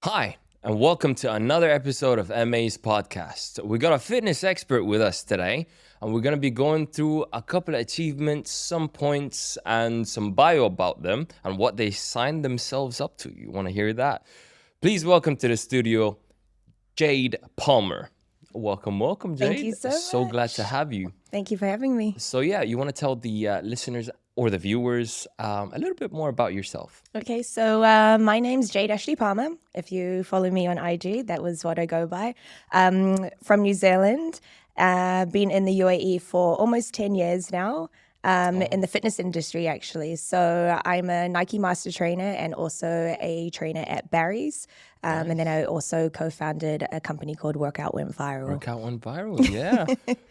Hi, and welcome to another episode of MA's podcast. We got a fitness expert with us today, and we're going to be going through a couple of achievements, some points, and some bio about them and what they signed themselves up to. You want to hear that? Please welcome to the studio, Jade Palmer. Welcome, Jade. Thank you so much. Glad to have you. Thank you for having me. So yeah, you want to tell the listeners or the viewers a little bit more about yourself. Okay, so my name's Jade Palmer. If you follow me on IG, that was what I go by. From New Zealand, been in the UAE for almost 10 years now, in the fitness industry actually. So I'm a Nike master trainer and also a trainer at Barry's. And then I also co-founded a company called Workout Went Viral. Workout Went Viral, yeah.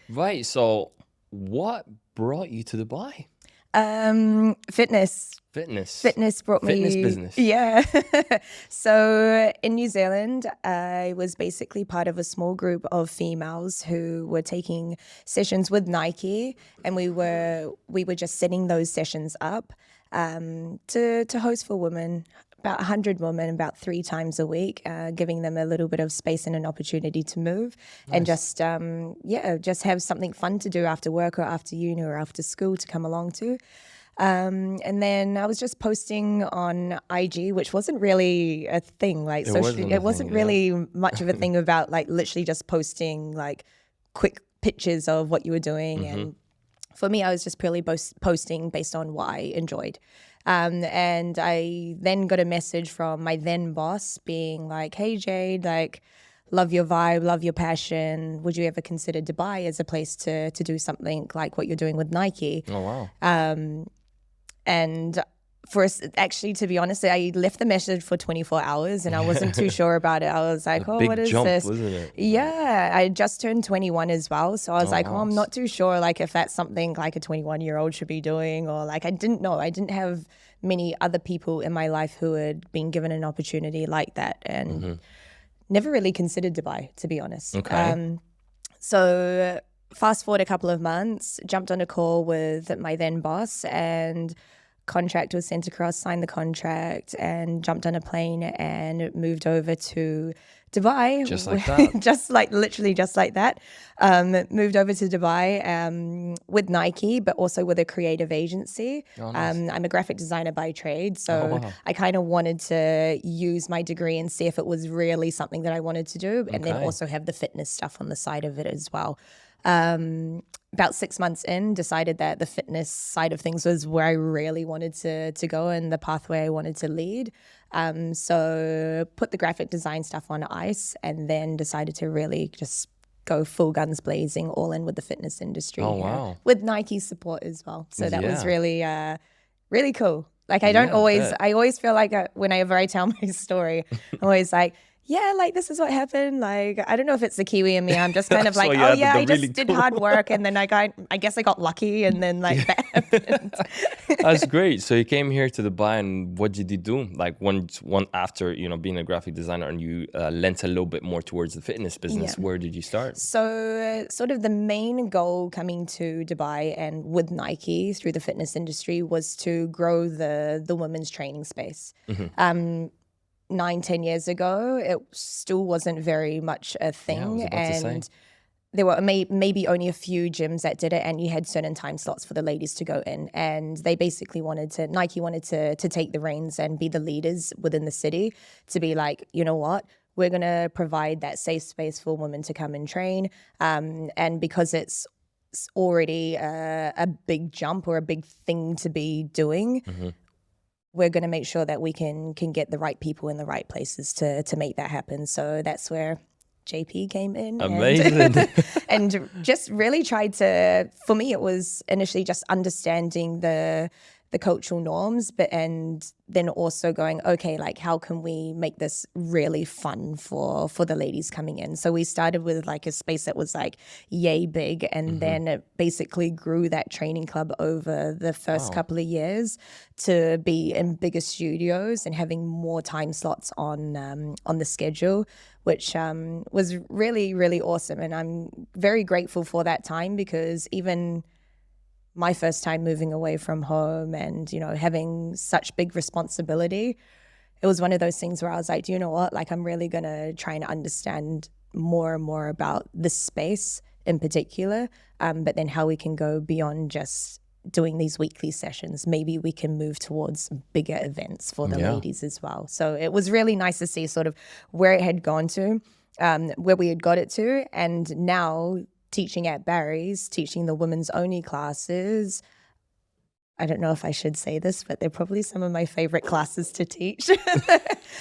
Right, so what brought you to Dubai? Fitness brought me fitness business. Yeah. So in New Zealand, I was basically part of a small group of females who were taking sessions with Nike, and we were just setting those sessions up to host for women, about 100 women, about 3 times a week, giving them a little bit of space and an opportunity to move. Nice. And just have something fun to do after work or after uni or after school to come along to. And then I was just posting on IG, which wasn't really a thing, like it wasn't really much of a thing about like literally just posting like quick pictures of what you were doing. Mm-hmm. And for me, I was just purely posting based on what I enjoyed. And I then got a message from my then boss being like, hey, Jade, like, love your vibe, love your passion. Would you ever consider Dubai as a place to do something like what you're doing with Nike? Oh, wow. And for us, actually, to be honest, I left the message for 24 hours and I wasn't too sure about it. I was like, what is this? Wasn't it? Yeah, I just turned 21 as well. So I was I'm not too sure like if that's something like a 21-year-old should be doing, or like I didn't know. I didn't have many other people in my life who had been given an opportunity like that, and never really considered Dubai, to be honest. Okay. So fast forward a couple of months, jumped on a call with my then boss, and contract was sent across, signed the contract, and jumped on a plane and moved over to Dubai. Just like that. Literally just like that. Moved over to Dubai with Nike, but also with a creative agency. Oh, nice. I'm a graphic designer by trade, so I kind of wanted to use my degree and see if it was really something that I wanted to do, and then also have the fitness stuff on the side of it as well. About 6 months in, decided that the fitness side of things was where I really wanted to go and the pathway I wanted to lead. So put the graphic design stuff on ice and then decided to really just go full guns blazing, all in with the fitness industry. Oh, wow. With Nike's support as well. So that was really, really cool. Like I always feel like whenever I tell my story, I'm always like, yeah, like this is what happened. Like, I don't know if it's the Kiwi in me. I'm just kind of like, I just did hard work, and then I guess I got lucky, and then like that happened. That's great. So you came here to Dubai, and what did you do? Like one after being a graphic designer, and you lent a little bit more towards the fitness business. Yeah. Where did you start? So sort of the main goal coming to Dubai and with Nike through the fitness industry was to grow the women's training space. Mm-hmm. 9-10 years ago, it still wasn't very much a thing, and there were maybe only a few gyms that did it, and you had certain time slots for the ladies to go in, and they basically Nike wanted to take the reins and be the leaders within the city, to be like, you know what, we're going to provide that safe space for women to come and train, and because it's already a big jump or a big thing to be doing, we're going to make sure that we can get the right people in the right places to make that happen. So that's where JP came in. Amazing. And just really tried to, for me, it was initially just understanding the cultural norms, and then also going, okay, like how can we make this really fun for the ladies coming in? So we started with like a space that was like yay big, and then it basically grew that training club over the first couple of years to be in bigger studios and having more time slots on the schedule, which was really, really awesome. And I'm very grateful for that time, because even my first time moving away from home and, you know, having such big responsibility, it was one of those things where I was like, do you know what? Like, I'm really going to try and understand more and more about this space in particular, but then how we can go beyond just doing these weekly sessions. Maybe we can move towards bigger events for the ladies as well. So it was really nice to see sort of where it had gone to, where we had got it to, and now teaching at Barry's, teaching the women's only classes. I don't know if I should say this, but they're probably some of my favorite classes to teach.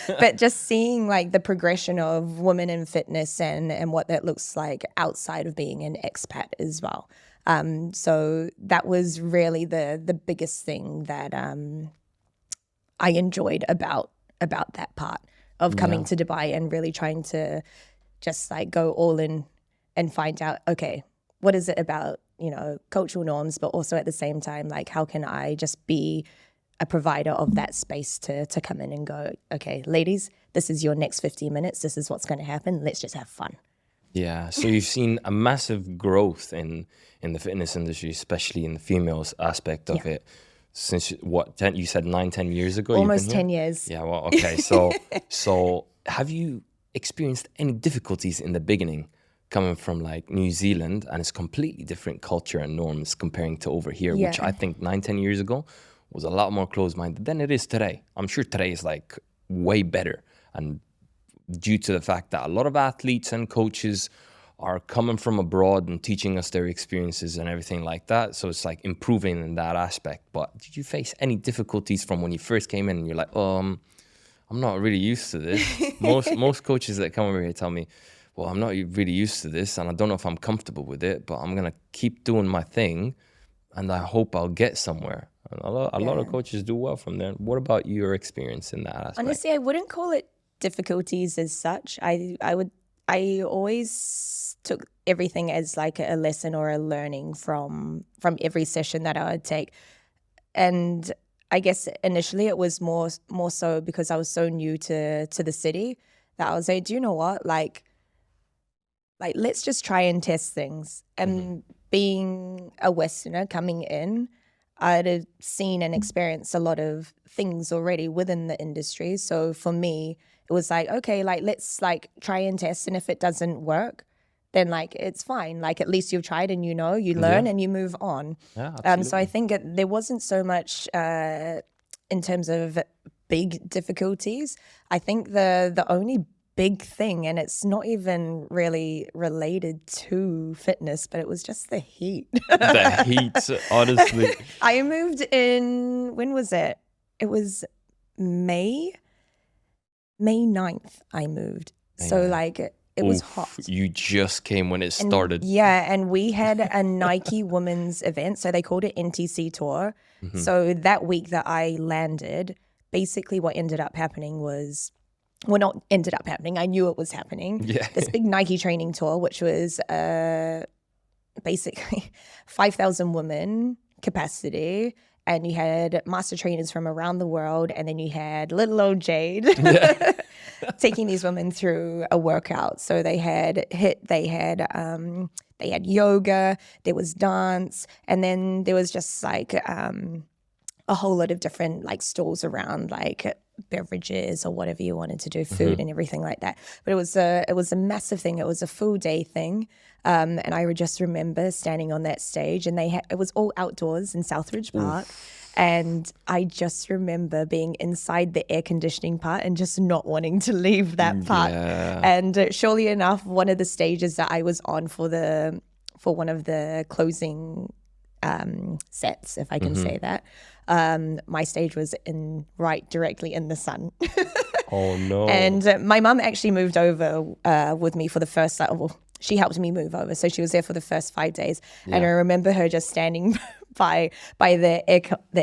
But just seeing like the progression of women in fitness and what that looks like outside of being an expat as well. So that was really the biggest thing that I enjoyed about that part of coming to Dubai and really trying to just like go all in and find out, okay, what is it about, you know, cultural norms, but also at the same time, like, how can I just be a provider of that space to come in and go, okay, ladies, this is your next 15 minutes. This is what's going to happen. Let's just have fun. Yeah. So you've seen a massive growth in the fitness industry, especially in the females aspect of it. Since what, you said 9-10 years ago? Almost 10 years. Yeah. Well, okay. So have you experienced any difficulties in the beginning coming from like New Zealand, and it's completely different culture and norms comparing to over here, which I think 9-10 years ago was a lot more closed-minded than it is today. I'm sure today is like way better, and due to the fact that a lot of athletes and coaches are coming from abroad and teaching us their experiences and everything like that. So it's like improving in that aspect. But did you face any difficulties from when you first came in and you're like, I'm not really used to this? Most coaches that come over here tell me, well, I'm not really used to this and I don't know if I'm comfortable with it, but I'm going to keep doing my thing and I hope I'll get somewhere. And a lot of coaches do well from there. What about your experience in that aspect? Honestly, I wouldn't call it difficulties as such. I always took everything as like a lesson or a learning from every session that I would take. And I guess initially it was more so because I was so new to the city that I was like, do you know what? Like let's just try and test things. And being a Westerner coming in, I'd have seen and experienced a lot of things already within the industry. So for me, it was like, okay, like let's like try and test, and if it doesn't work, then like it's fine. Like at least you've tried and you know, you learn and you move on. Yeah, so I think there wasn't so much in terms of big difficulties. I think the only big thing, and it's not even really related to fitness, but it was just the heat. The heat, honestly. I moved in, when was it? It was May 9th I moved. So like it was hot. You just came when it started. And we had a Nike women's event. So they called it NTC Tour. So that week that I landed, basically what ended up happening was, well, not ended up happening, I knew it was happening. This big Nike training tour, which was basically 5,000 women capacity. And you had master trainers from around the world. And then you had little old Jade taking these women through a workout. So they had HIIT, they had yoga, there was dance. And then there was just like a whole lot of different like stalls around, like beverages or whatever you wanted to do, food and everything like that. But it was a massive thing. It was a full day thing. And I would just remember standing on that stage, and it was all outdoors in Southridge Park. And I just remember being inside the air conditioning part and just not wanting to leave that part. And surely enough, one of the stages that I was on for one of the closing sets, if I can say that, my stage was right directly in the sun. Oh no. And my mum actually moved over with me for the first, she helped me move over. So she was there for the first 5 days. And I remember her just standing by the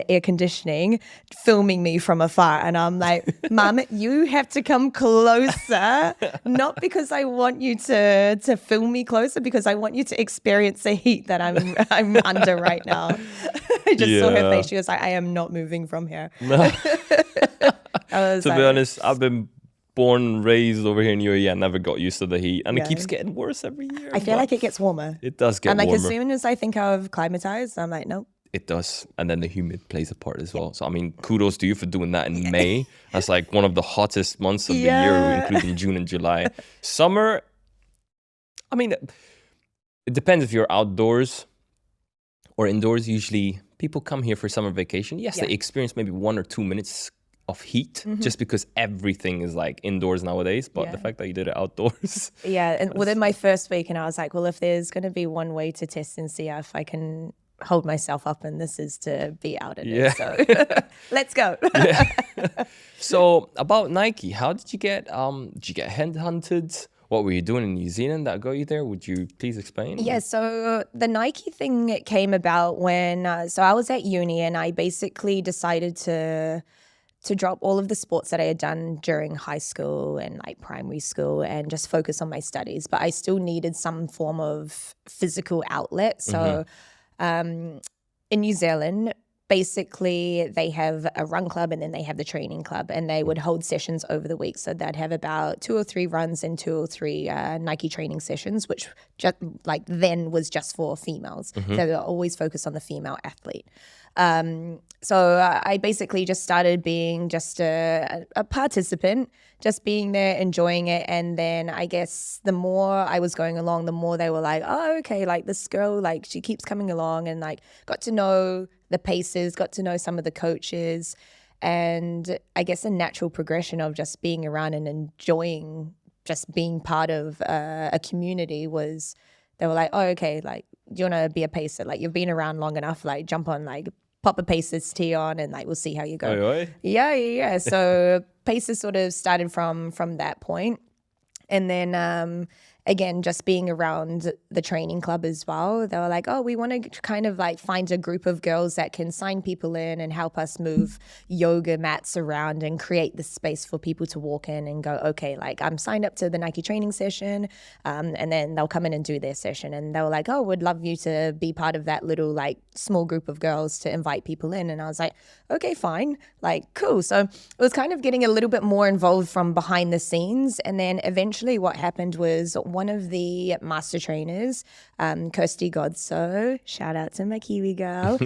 air conditioning, filming me from afar. And I'm like, Mum, you have to come closer, not because I want you to film me closer, because I want you to experience the heat that I'm under right now. I just saw her face. She was like, I am not moving from here. No. To be honest, I've been born and raised over here in UAE. I never got used to the heat, and it keeps getting worse every year. I feel like it gets warmer. It does get warmer. And like warmer. as soon as I think I've climatized, I'm like, nope. It does. And then the humid plays a part as well. So, I mean, kudos to you for doing that in May. That's like one of the hottest months of the year, including June and July. Summer, I mean, it depends if you're outdoors or indoors. Usually people come here for summer vacation. Yes, they experience maybe 1 or 2 minutes of heat just because everything is like indoors nowadays. But the fact that you did it outdoors. Yeah. And within my first week, and I was like, well, if there's going to be one way to test and see if I can hold myself up, and this is to be out in it. So let's go. So about Nike, how did you get headhunted? What were you doing in New Zealand that got you there? Would you please explain? Yeah, so the Nike thing came about when, so I was at uni and I basically decided to drop all of the sports that I had done during high school and like primary school and just focus on my studies. But I still needed some form of physical outlet. So in New Zealand, basically they have a run club and then they have the training club, and they would hold sessions over the week. So they'd have about 2 or 3 runs and 2 or 3 Nike training sessions, which just like then was just for females. So they were always focused on the female athlete. So I basically just started being just a participant, just being there, enjoying it. And then I guess the more I was going along, the more they were like, oh, okay, like this girl, like she keeps coming along, and like got to know the paces, got to know some of the coaches. And I guess a natural progression of just being around and enjoying just being part of a community was, they were like, oh, okay, like, do you want to be a pacer? Like, you've been around long enough, like jump on, like pop a Pacers tee on, and like we'll see how you go. Oi, oi. Yeah. So Pacers sort of started from that point. And then again, just being around the training club as well, they were like, oh, we want to kind of like find a group of girls that can sign people in and help us move yoga mats around and create the space for people to walk in and go, okay, like I'm signed up to the Nike training session, and then they'll come in and do their session. And they were like, oh, would love you to be part of that little like small group of girls to invite people in. And I was like, okay, fine, like cool. So it was kind of getting a little bit more involved from behind the scenes. And then eventually what happened was one of the master trainers, Kirsty Godso, shout out to my Kiwi girl.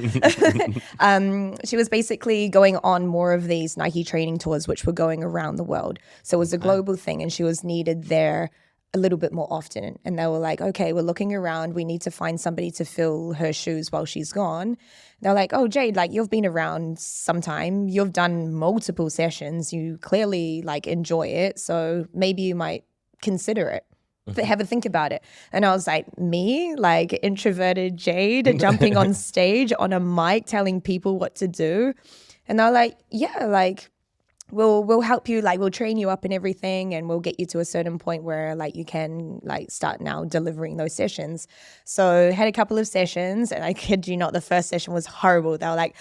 She was basically going on more of these Nike training tours, which were going around the world. So it was a global thing, and she was needed there a little bit more often. And they were like, okay, we're looking around. We need to find somebody to fill her shoes while she's gone. They're like, oh, Jade, like you've been around some time. You've done multiple sessions. You clearly like enjoy it. So maybe you might consider it. Have a think about it. And I was like, me, like introverted Jade jumping on stage on a mic telling people what to do. And they're like, yeah, like we'll help you, like we'll train you up and everything, and we'll get you to a certain point where like you can like start now delivering those sessions. So had a couple of sessions, and I kid you not, the first session was horrible. They were like,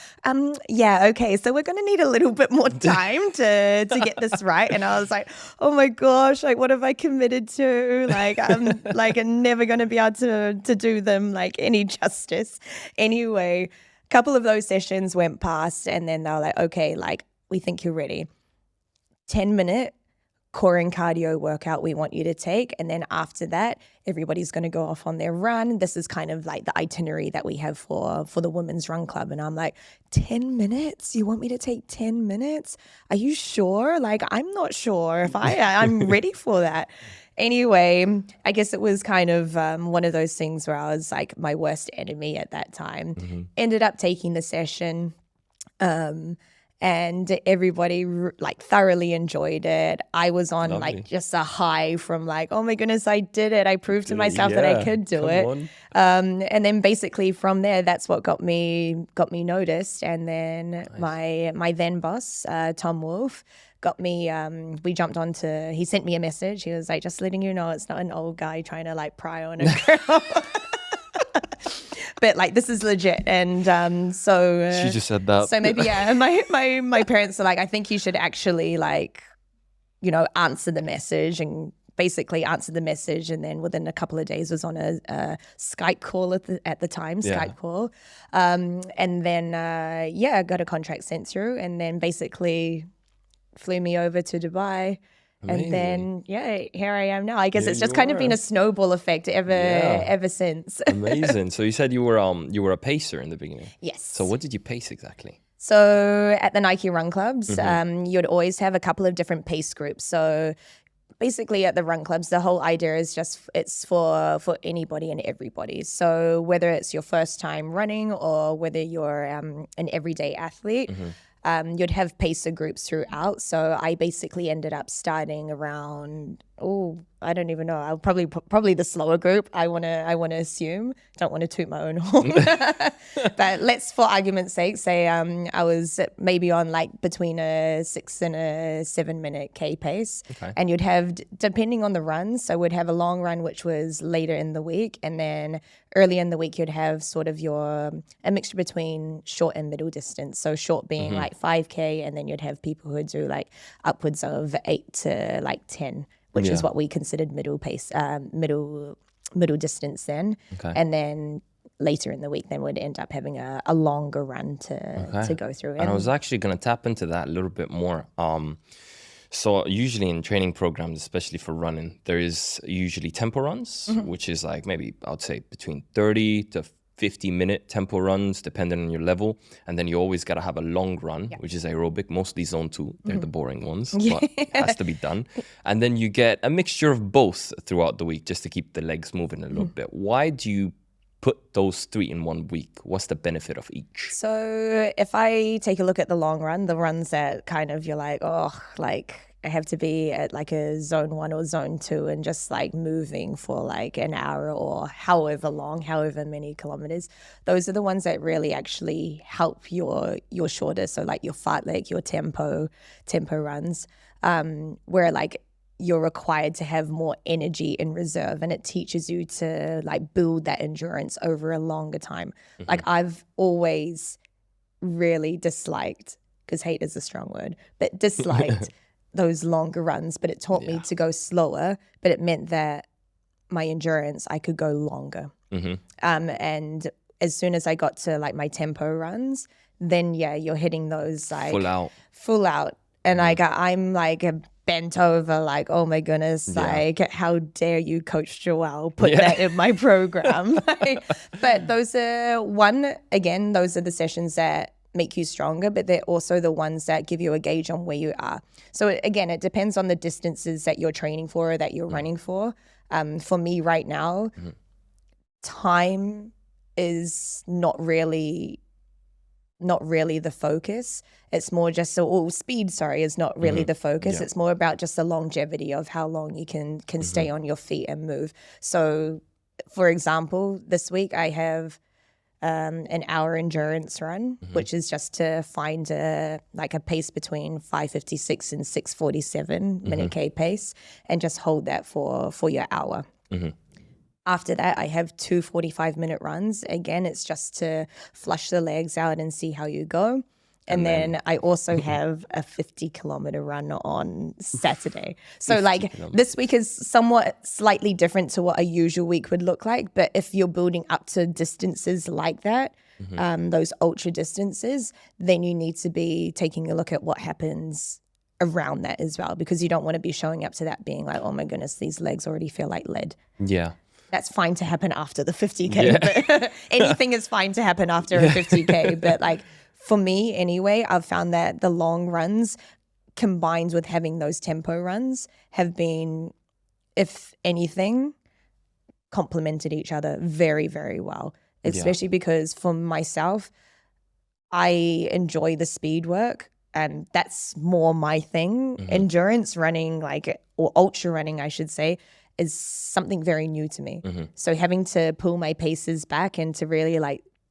yeah, okay, so we're gonna need a little bit more time to get this right. And I was like, oh my gosh, like what have I committed to? Like I'm like I'm never gonna be able to do them like any justice. Anyway, a couple of those sessions went past, and then they were like, okay, like we think you're ready. 10-minute core and cardio workout we want you to take. And then after that, everybody's going to go off on their run. This is kind of like the itinerary that we have for the women's run club. And I'm like, 10 minutes? You want me to take 10 minutes? Are you sure? Like, I'm not sure if I'm ready for that. Anyway, I guess it was kind of one of those things where I was like my worst enemy at that time. Ended up taking the session. And everybody like thoroughly enjoyed it. I was on like just a high from like, oh my goodness, I did it. I proved to myself that I could do it. And then basically from there, that's what got me noticed. And then my then boss, Tom Wolf, got me, we jumped onto, he sent me a message. He was like, just letting you know, it's not an old guy trying to like pry on a girl. But like this is legit. And so she just said that. So maybe my parents are like, I think you should actually like, you know, answer the message, and basically answered the message. And then within a couple of days was on a Skype call at the time, Skype call. And then got a contract sent through, and then basically flew me over to Dubai. And then, here I am now. I guess Here it's just you kind of been are. a snowball effect ever since. Amazing. So you said you were a pacer in the beginning. Yes. So what did you pace exactly? So at the Nike Run Clubs, you'd always have a couple of different pace groups. So basically at the run clubs, the whole idea is just it's for anybody and everybody. So whether it's your first time running or whether you're an everyday athlete, you'd have pacer groups throughout. So I basically ended up starting around, I don't even know. I'll probably the slower group. I wanna assume. Don't want to toot my own horn, but let's, for argument's sake, say I was maybe on like between a 6 and a 7 minute K pace, and you'd have, depending on the run. So we'd have a long run which was later in the week, and then early in the week you'd have sort of a mixture between short and middle distance. So short being like 5K, and then you'd have people who do like upwards of 8 to like 10. Which is what we considered middle pace, middle distance then. And then later in the week, then we'd end up having a longer run to go through. And I was actually going to tap into that a little bit more. So usually in training programs, especially for running, there is usually tempo runs, which is like maybe I would say between 30 to 50-minute tempo runs, depending on your level. And then you always got to have a long run, which is aerobic, mostly zone 2. They're the boring ones, but it has to be done. And then you get a mixture of both throughout the week just to keep the legs moving a little bit. Why do you put those 3 in 1 week? What's the benefit of each? So if I take a look at the long run, the runs that kind of you're like, I have to be at like a zone 1 or zone 2 and just like moving for like an hour or however long, however many kilometers. Those are the ones that really actually help your shorter. So like your fartlek, your tempo runs, where like you're required to have more energy in reserve, and it teaches you to like build that endurance over a longer time. Like I've always really disliked, because hate is a strong word, but disliked those longer runs, but it taught me to go slower, but it meant that my endurance, I could go longer. And as soon as I got to like my tempo runs, then you're hitting those like full out. And I'm like bent over like, oh my goodness, like how dare you, Coach Joelle, put that in my program. But those are those are the sessions that make you stronger, but they're also the ones that give you a gauge on where you are. So it depends on the distances that you're training for or that you're running for. For me right now, time is not really the focus. It's more just speed, is not really the focus. It's more about just the longevity of how long you can stay on your feet and move. So for example, this week I have an hour endurance run, which is just to find a pace between 5:56 and 6:47 minute K pace, and just hold that for your hour. After that, I have 2 45-minute runs. Again, it's just to flush the legs out and see how you go. And then I also have a 50-kilometer run on Saturday. So like this week is somewhat slightly different to what a usual week would look like. But if you're building up to distances like that, those ultra distances, then you need to be taking a look at what happens around that as well, because you don't want to be showing up to that being like, oh my goodness, these legs already feel like lead. Yeah. That's fine to happen after the 50K. But anything is fine to happen after a 50K. But like, for me anyway, I've found that the long runs combined with having those tempo runs have been, if anything, complemented each other very, very well. Especially because for myself, I enjoy the speed work, and that's more my thing. Endurance running, or ultra running, I should say, is something very new to me. So having to pull my paces back and to really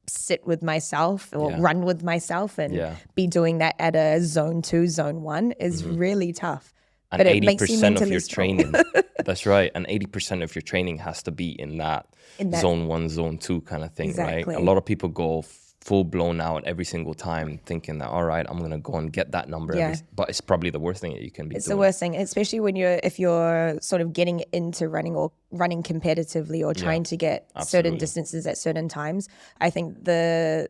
sit with myself or run with myself and be doing that at a zone 2, zone 1 is really tough. And but 80% it makes you mentally of your strong. training, that's right. And 80% of your training has to be in that zone 1, zone 2 kind of thing, Exactly. right? A lot of people go full blown out every single time thinking that, all right, I'm going to go and get that number. But it's probably the worst thing that you can be doing. It's the worst thing, especially if you're sort of getting into running or running competitively or trying to get certain distances at certain times. I think the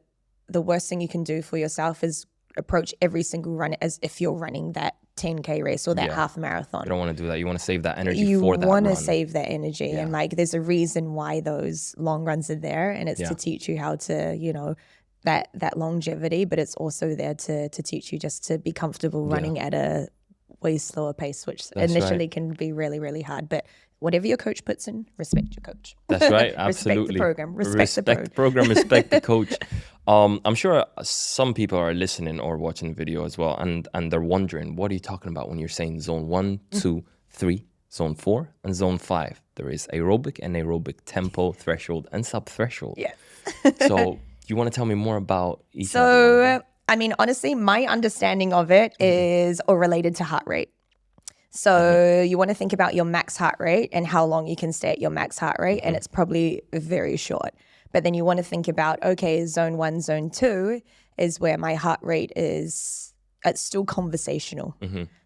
worst thing you can do for yourself is approach every single run as if you're running that 10K race or that Yeah. half marathon. You don't want to do that. You want to save that energy You for that want to run. save that energy. And like, there's a reason why those long runs are there. And it's to teach you how to, you know, that longevity, but it's also there to teach you just to be comfortable running at a way slower pace, which initially can be really, really hard. But whatever your coach puts in, respect your coach. That's right. Absolutely. Respect the program. Respect the program. Respect the coach. I'm sure some people are listening or watching the video as well, and they're wondering, what are you talking about when you're saying zone 1, 2, 3, zone 4, and zone 5? There is aerobic and anaerobic tempo, threshold, and sub-threshold. Yeah. So you want to tell me more about each of them? So, I mean, honestly, my understanding of it is all related to heart rate. So you want to think about your max heart rate and how long you can stay at your max heart rate, and it's probably very short. But then you want to think about, okay, zone 1, zone 2 is where my heart rate is, it's still conversational.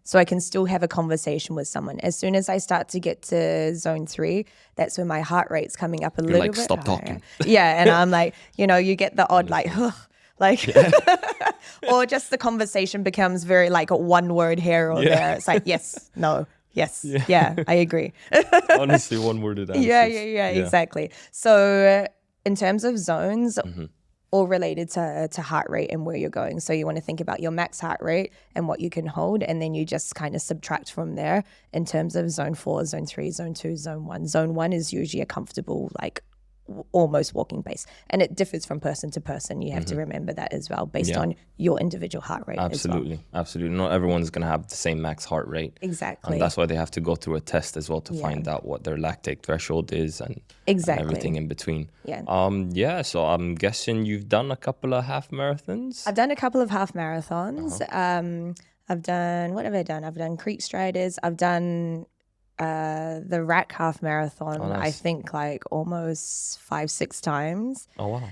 So I can still have a conversation with someone. As soon as I start to get to zone 3, that's when my heart rate's coming up a little bit stop higher. talking. Yeah, and I'm like, you know, you get the odd like, or just the conversation becomes very like a one word here or there. It's like, yes, no, yes, yeah, I agree. Honestly, one-worded answers. Yeah, exactly. So in terms of zones, all related to heart rate and where you're going. So you want to think about your max heart rate and what you can hold, and then you just kind of subtract from there in terms of zone 4, zone 3, zone 2, zone 1. Zone 1 is usually a comfortable, like almost walking pace, and it differs from person to person. You have to remember that as well, based on your individual heart rate. Absolutely. Not everyone's going to have the same max heart rate. Exactly. And that's why they have to go through a test as well to find out what their lactate threshold is and everything in between. So I'm guessing you've done a couple of half marathons. I've done a couple of half marathons. I've done, what have I done? I've done Creek Striders. I've done the Rack half marathon, I think like almost 5-6 times. Oh wow.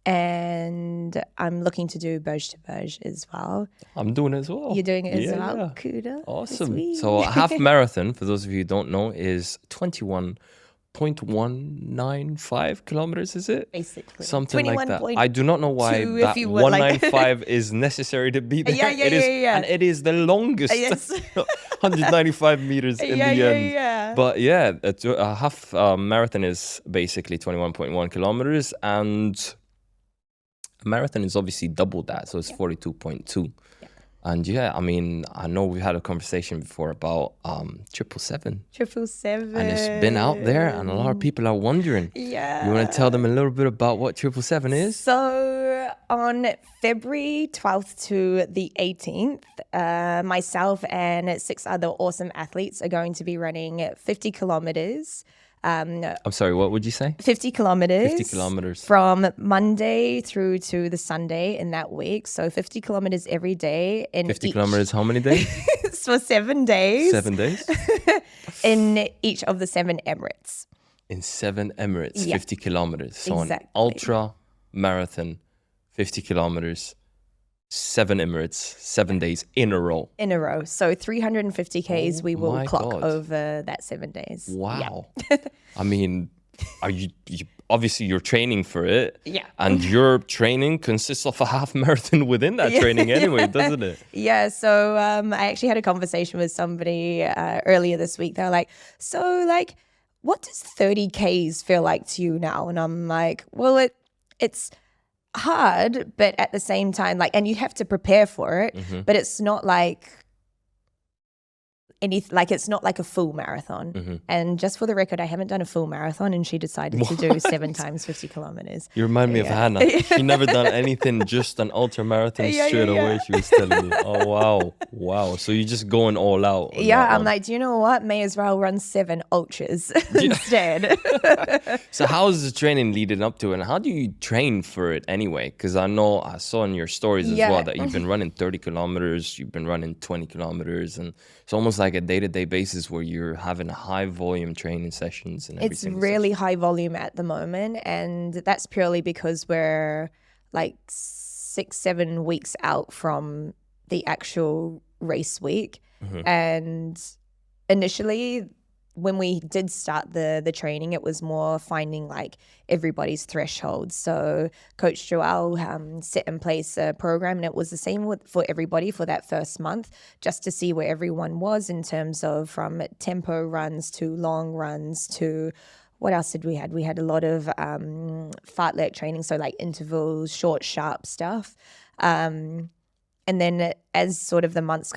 And I'm looking to do Berge to Berge as well. I'm doing it as well. You're doing it as well? Yeah. Kuda. Awesome. Sweet. So a half marathon, for those of you who don't know, is 21.195 kilometers, is it? Basically. Something like that. I do not know why that 195 is necessary to be there. And it is the longest. 195 meters in the end. But yeah, a half marathon is basically 21.1 kilometers, and a marathon is obviously double that, so it's 42.2. And I mean, I know we had a conversation before about 777. 777. And it's been out there, and a lot of people are wondering. Yeah. You want to tell them a little bit about what 777 is? So on February 12th to the 18th, myself and 6 other awesome athletes are going to be running 50 kilometers. I'm sorry, what would you say? 50 kilometers. 50 kilometers. From Monday through to the Sunday in that week. So 50 kilometers every day. 50 kilometers how many days? For 7 days. 7 days? In each of the 7 Emirates. In 7 Emirates, 50 kilometers. So exactly. an ultra marathon, 50 kilometers, 7 Emirates, 7 days in a row. In a row. So 350 Ks we will clock over that 7 days. Wow. Yeah. I mean, are you obviously you're training for it. Yeah. And your training consists of a half marathon within that training anyway, doesn't it? Yeah. So I actually had a conversation with somebody earlier this week. They're like, so like, what does 30 Ks feel like to you now? And I'm like, well, it's hard, but at the same time, like, and you have to prepare for it, but it's not like it's not like a full marathon. And just for the record, I haven't done a full marathon, and she decided to do 7 times 50 kilometers. You remind me of Hannah. She never done anything, just an ultra marathon straight away. She was telling me, oh wow. So you're just going all out. I'm like, do you know what? May as well run 7 ultras instead. So how's the training leading up to it, and how do you train for it anyway? Because I saw in your stories as well that you've been running 30 kilometers, you've been running 20 kilometers, and it's almost like a day-to-day basis where you're having high volume training sessions and everything. It's really high volume at the moment, and that's purely because we're like 6-7 weeks out from the actual race week. And initially when we did start the training, it was more finding like everybody's threshold. So Coach Joel set in place a program, and it was the same for everybody for that first month, just to see where everyone was in terms of from tempo runs to long runs to what else did we had? We had a lot of fartlek training, so like intervals, short, sharp stuff. And then as sort of the months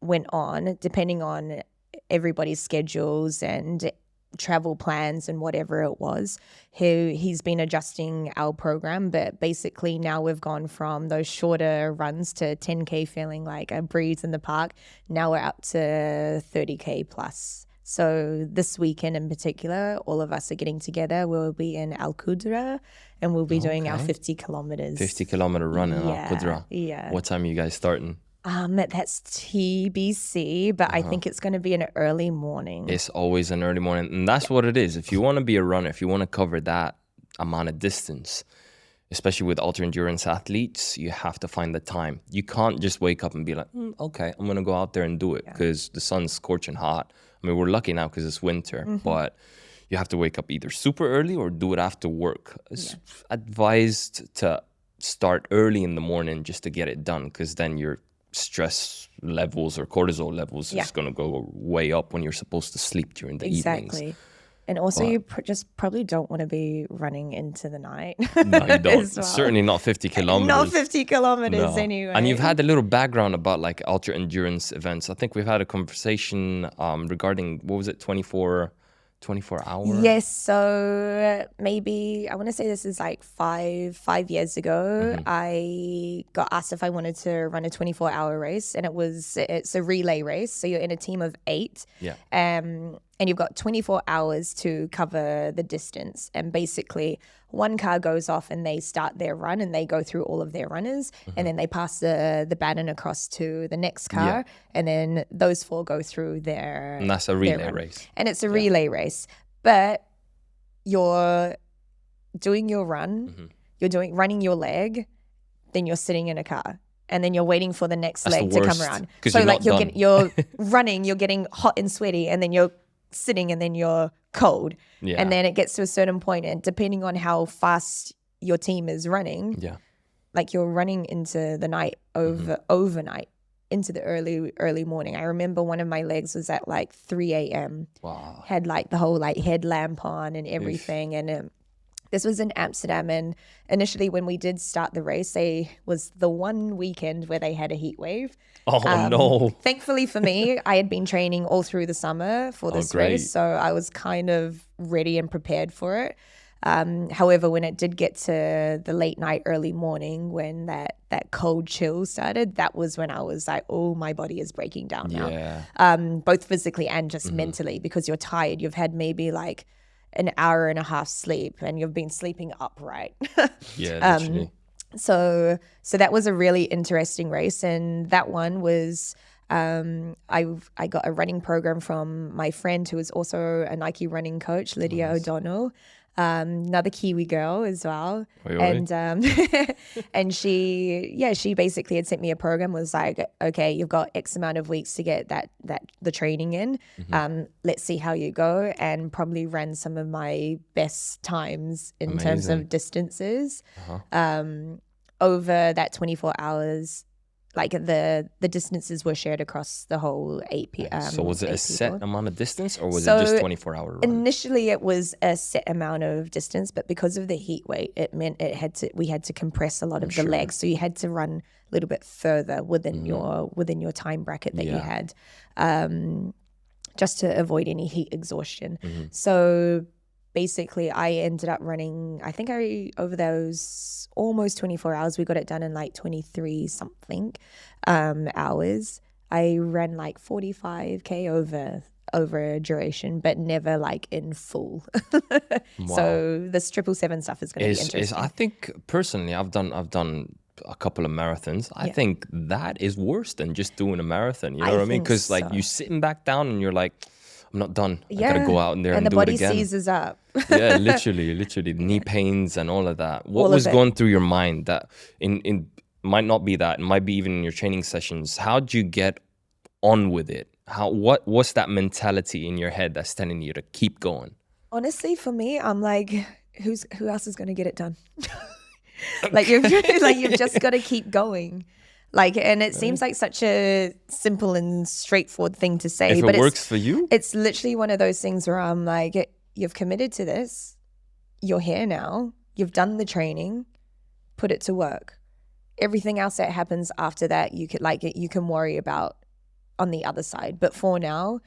went on, depending on everybody's schedules and travel plans and whatever it was, he's been adjusting our program. But basically now we've gone from those shorter runs to 10K feeling like a breeze in the park. Now we're up to 30K plus. So this weekend in particular, all of us are getting together. We'll be in Al Qudra and we'll be doing our 50 kilometers. 50-kilometer run in Al Qudra. Yeah. What time are you guys starting? That's TBC, but I think it's going to be an early morning. It's always an early morning. And that's what it is. If you want to be a runner, if you want to cover that amount of distance, especially with ultra endurance athletes, you have to find the time. You can't just wake up and be like, okay, I'm going to go out there and do it because the sun's scorching hot. I mean, we're lucky now because it's winter, but you have to wake up either super early or do it after work. It's advised to start early in the morning just to get it done, because then your stress levels or cortisol levels is going to go way up when you're supposed to sleep during the evenings. And also you just probably don't want to be running into the night. No, you don't. Certainly not 50 kilometers. Not 50 kilometers anyway. And you've had a little background about like ultra endurance events. I think we've had a conversation regarding, what was it, 24 hours? Yes, so maybe I want to say this is like five years ago. I got asked if I wanted to run a 24-hour race, and it's a relay race. So you're in a team of 8. Yeah. And you've got 24 hours to cover the distance. And basically, one car goes off and they start their run and they go through all of their runners. And then they pass the baton across to the next car. And then those 4 go through their And that's a relay race. And it's a relay race. But you're doing your run, you're running your leg, then you're sitting in a car. And then you're waiting for the next leg to come around. So like you're running, you're getting hot and sweaty, and then you're sitting and then you're cold. And then it gets to a certain point, and depending on how fast your team is running, like you're running into the night overnight into the early morning. I remember one of my legs was at like 3 a.m. Wow. Had like the whole like headlamp on and everything. And this was in Amsterdam, and initially when we did start the race, was the one weekend where they had a heat wave. Oh, no. Thankfully for me, I had been training all through the summer for this race, so I was kind of ready and prepared for it. However, when it did get to the late night, early morning, when that cold chill started, that was when I was like, oh, my body is breaking down now. Both physically and just mentally, because you're tired. You've had maybe like an hour and a half sleep, and you've been sleeping upright. Literally. So that was a really interesting race, and that one was I got a running program from my friend who is also a Nike running coach, Lydia O'Donnell. Another Kiwi girl as well. And and she basically had sent me a program, was like, okay, you've got X amount of weeks to get the training in. Let's see how you go, and probably ran some of my best times in terms of distances. Over that 24 hours. Like the distances were shared across the whole 8 p.m. So was it a set amount of distance, or was it just 24-hour run? Initially, it was a set amount of distance, but because of the heat wave, it meant we had to compress a lot of the legs. So you had to run a little bit further within your time bracket that you had, just to avoid any heat exhaustion. So basically, I ended up running, I think over those almost 24 hours, we got it done in like 23 something hours. I ran like 45K over a duration, but never like in full. So this 777 stuff is going to be interesting. I think personally, I've done a couple of marathons. I think that is worse than just doing a marathon. You know what I mean? Because like you're sitting back down and you're like, I'm not done. I gotta go out in there and do it again. And the body seizes up. literally knee pains and all of that. What was going through your mind that in might not be that, it might be even in your training sessions? How'd you get on with it What's that mentality in your head that's telling you to keep going? Honestly, for me, I'm like, who else is going to get it done? Like you've just got to keep going. Like, and it seems like such a simple and straightforward thing to say, If but it works for you, it's literally one of those things where I'm like, you've committed to this. You're here now. You've done the training. Put it to work. Everything else that happens after that, you can worry about on the other side. But for now,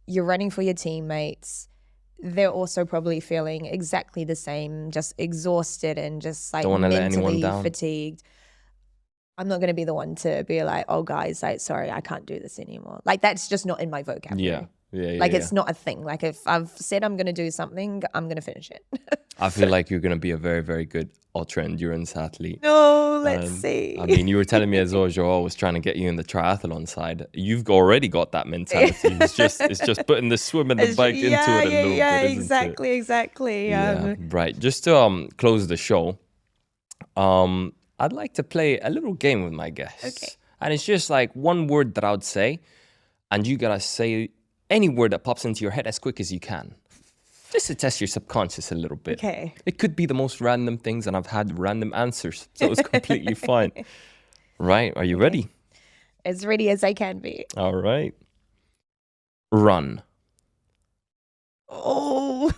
you're running for your teammates. They're also probably feeling exactly the same, just exhausted and just like don't want to let anyone mentally down. fatigued. I'm not going to be the one to be like, oh guys, like, sorry, I can't do this anymore. Like, that's just not in my vocabulary. Yeah. Like, it's not a thing. Like, if I've said I'm going to do something, I'm going to finish it. I feel like you're going to be a very, very good ultra endurance athlete. No, let's see. I mean, you were telling me as well, Joel was trying to get you in the triathlon side. You've already got that mentality. It's just putting the swim and the bike into it a little bit, isn't exactly, it? exactly. Yeah, right. Just to close the show, I'd like to play a little game with my guests. Okay. And it's just like one word that I would say, and you gotta say any word that pops into your head as quick as you can. Just to test your subconscious a little bit. Okay. It could be the most random things, and I've had random answers, so it's completely fine. Right? Are you ready? As ready as I can be. All right. Run. Oh.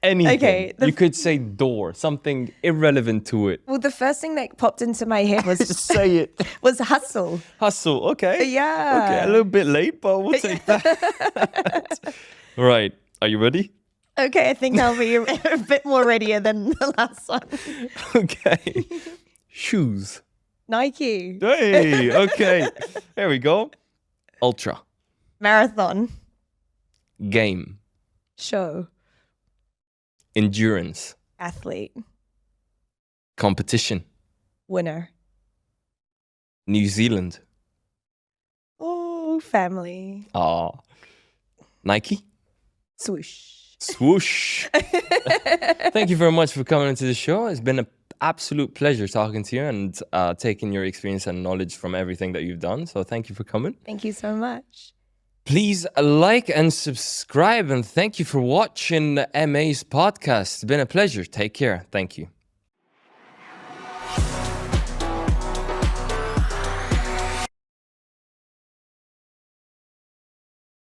Anything. Okay, You could say door, something irrelevant to it. Well, the first thing that popped into my head was Just say it. was hustle. Hustle. Okay. Yeah. Okay. A little bit late, but we'll take that. Right. Are you ready? Okay, I think I'll be a bit more readier than the last one. Okay. Shoes. Nike. Hey. Okay. There we go. Ultra. Marathon. Game. Show. Endurance. Athlete. Competition. Winner. New Zealand. Oh, family. Ah. Nike. Swoosh. Swoosh. Thank you very much for coming into the show. It's been an absolute pleasure talking to you and taking your experience and knowledge from everything that you've done. So thank you for coming. Thank you so much. Please like and subscribe, and thank you for watching MA's podcast. It's been a pleasure. Take care. Thank you.